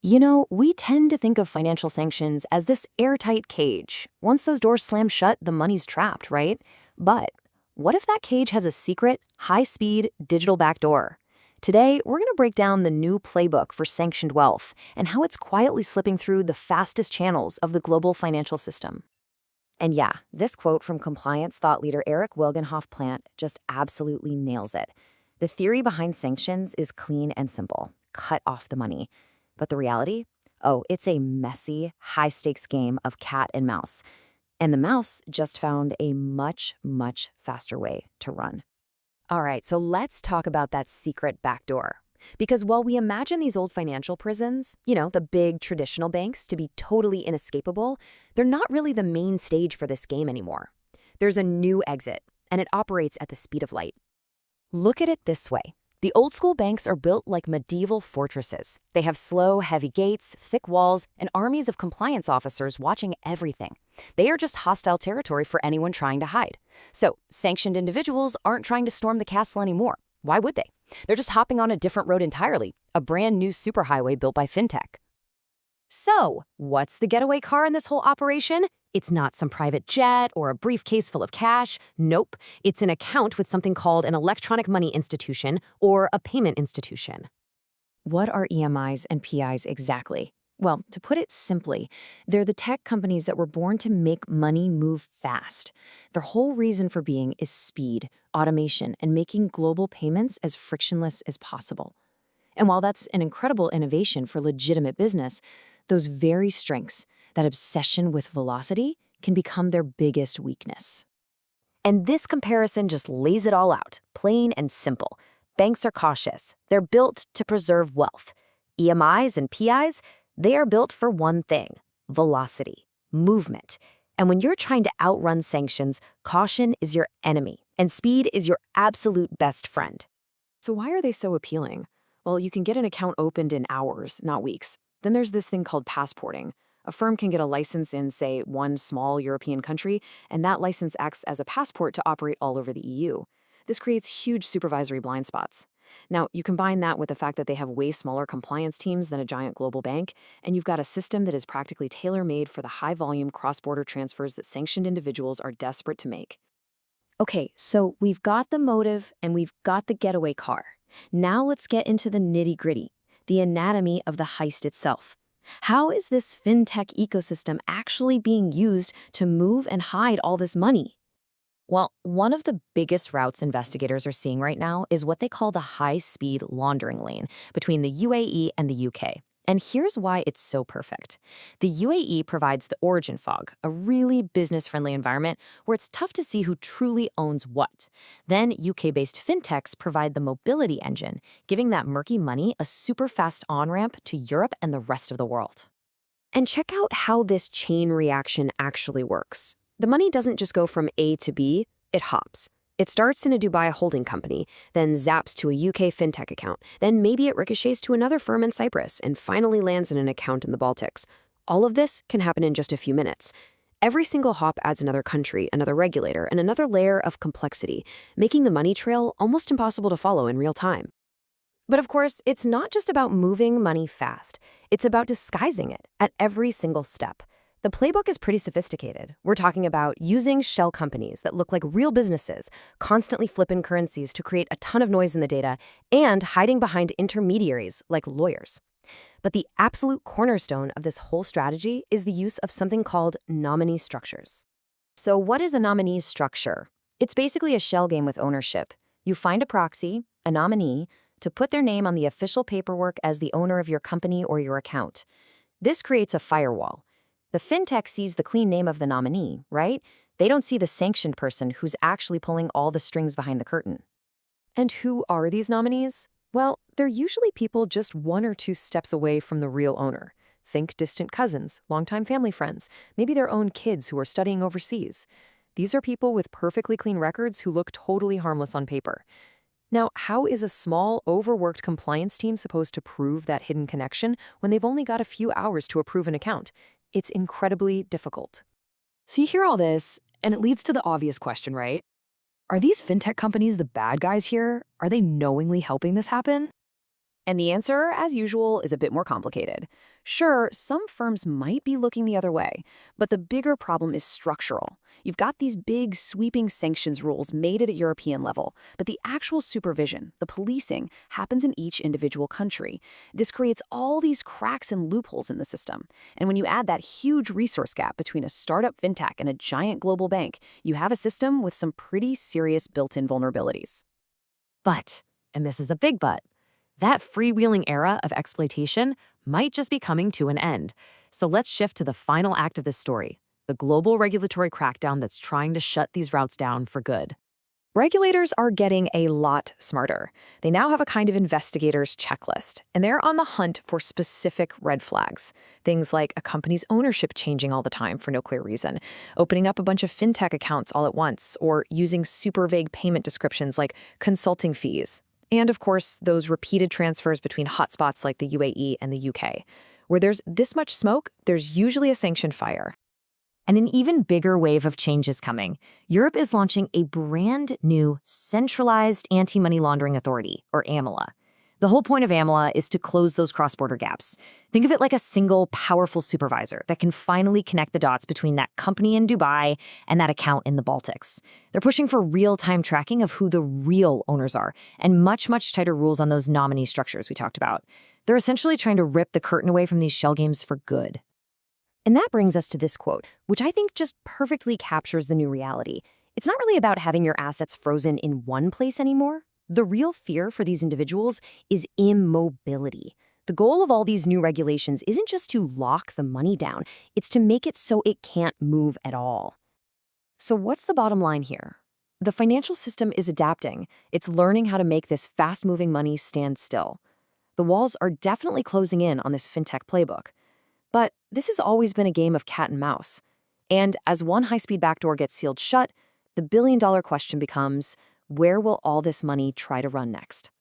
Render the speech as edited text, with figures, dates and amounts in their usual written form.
You know, we tend to think of financial sanctions as this airtight cage. Once those doors slam shut, the money's trapped, right? But what if that cage has a secret, high-speed digital backdoor? Today, we're going to break down the new playbook for sanctioned wealth and how it's quietly slipping through the fastest channels of the global financial system. And yeah, this quote from compliance thought leader Eric Wilgenhoff-Plant just absolutely nails it. The theory behind sanctions is clean and simple. Cut off the money. But the reality? Oh, it's a messy, high-stakes game of cat and mouse. And the mouse just found a much, much faster way to run. All right, so let's talk about that secret backdoor. Because while we imagine these old financial prisons, the big traditional banks, to be totally inescapable, they're not really the main stage for this game anymore. There's a new exit, and it operates at the speed of light. Look at it this way. The old-school banks are built like medieval fortresses. They have slow, heavy gates, thick walls, and armies of compliance officers watching everything. They are just hostile territory for anyone trying to hide. So, sanctioned individuals aren't trying to storm the castle anymore. Why would they? They're just hopping on a different road entirely, a brand new superhighway built by fintech. So, what's the getaway car in this whole operation? It's not some private jet or a briefcase full of cash. Nope. It's an account with something called an electronic money institution or a payment institution. What are EMIs and PIs exactly? Well, to put it simply, they're the tech companies that were born to make money move fast. Their whole reason for being is speed, automation, and making global payments as frictionless as possible. And while that's an incredible innovation for legitimate business, those very strengths, that obsession with velocity, can become their biggest weakness. And this comparison just lays it all out, plain and simple. Banks are cautious. They're built to preserve wealth. EMIs and PIs, they are built for one thing: velocity, movement. And when you're trying to outrun sanctions, caution is your enemy, and speed is your absolute best friend. So why are they so appealing? Well, you can get an account opened in hours, not weeks. Then there's this thing called passporting. A firm can get a license in, say, one small European country, and that license acts as a passport to operate all over the EU. This creates huge supervisory blind spots. Now, you combine that with the fact that they have way smaller compliance teams than a giant global bank, and you've got a system that is practically tailor-made for the high-volume cross-border transfers that sanctioned individuals are desperate to make. Okay, so we've got the motive and we've got the getaway car. Now let's get into the nitty-gritty, the anatomy of the heist itself. How is this fintech ecosystem actually being used to move and hide all this money? Well, one of the biggest routes investigators are seeing right now is what they call the high-speed laundering lane between the UAE and the UK. And here's why it's so perfect. The UAE provides the origin fog, a really business-friendly environment where it's tough to see who truly owns what. Then UK-based fintechs provide the mobility engine, giving that murky money a super fast on-ramp to Europe and the rest of the world. And check out how this chain reaction actually works. The money doesn't just go from A to B, it hops. It starts in a Dubai holding company, then zaps to a UK fintech account, then maybe it ricochets to another firm in Cyprus, and finally lands in an account in the Baltics. All of this can happen in just a few minutes. Every single hop adds another country, another regulator, and another layer of complexity, making the money trail almost impossible to follow in real time. But of course, it's not just about moving money fast. It's about disguising it at every single step. The playbook is pretty sophisticated. We're talking about using shell companies that look like real businesses, constantly flipping currencies to create a ton of noise in the data, and hiding behind intermediaries like lawyers. But the absolute cornerstone of this whole strategy is the use of something called nominee structures. So what is a nominee structure? It's basically a shell game with ownership. You find a proxy, a nominee, to put their name on the official paperwork as the owner of your company or your account. This creates a firewall. The fintech sees the clean name of the nominee, right? They don't see the sanctioned person who's actually pulling all the strings behind the curtain. And who are these nominees? Well, they're usually people just one or two steps away from the real owner. Think distant cousins, longtime family friends, maybe their own kids who are studying overseas. These are people with perfectly clean records who look totally harmless on paper. Now, how is a small, overworked compliance team supposed to prove that hidden connection when they've only got a few hours to approve an account? It's incredibly difficult. So you hear all this, and it leads to the obvious question, right? Are these fintech companies the bad guys here? Are they knowingly helping this happen? And the answer, as usual, is a bit more complicated. Sure, some firms might be looking the other way, but the bigger problem is structural. You've got these big, sweeping sanctions rules made at a European level, but the actual supervision, the policing, happens in each individual country. This creates all these cracks and loopholes in the system. And when you add that huge resource gap between a startup fintech and a giant global bank, you have a system with some pretty serious built-in vulnerabilities. But, and this is a big but, that freewheeling era of exploitation might just be coming to an end. So let's shift to the final act of this story, the global regulatory crackdown that's trying to shut these routes down for good. Regulators are getting a lot smarter. They now have a kind of investigator's checklist, and they're on the hunt for specific red flags. Things like a company's ownership changing all the time for no clear reason, opening up a bunch of fintech accounts all at once, or using super vague payment descriptions like consulting fees. And of course, those repeated transfers between hotspots like the UAE and the UK. Where there's this much smoke, there's usually a sanctioned fire. And an even bigger wave of change is coming. Europe is launching a brand new centralized anti-money laundering authority, or AMLA. The whole point of AMLA is to close those cross-border gaps. Think of it like a single, powerful supervisor that can finally connect the dots between that company in Dubai and that account in the Baltics. They're pushing for real-time tracking of who the real owners are and much, much tighter rules on those nominee structures we talked about. They're essentially trying to rip the curtain away from these shell games for good. And that brings us to this quote, which I think just perfectly captures the new reality. It's not really about having your assets frozen in one place anymore. The real fear for these individuals is immobility. The goal of all these new regulations isn't just to lock the money down, it's to make it so it can't move at all. So what's the bottom line here? The financial system is adapting. It's learning how to make this fast-moving money stand still. The walls are definitely closing in on this fintech playbook. But this has always been a game of cat and mouse. And as one high-speed backdoor gets sealed shut, the billion-dollar question becomes, where will all this money try to run next?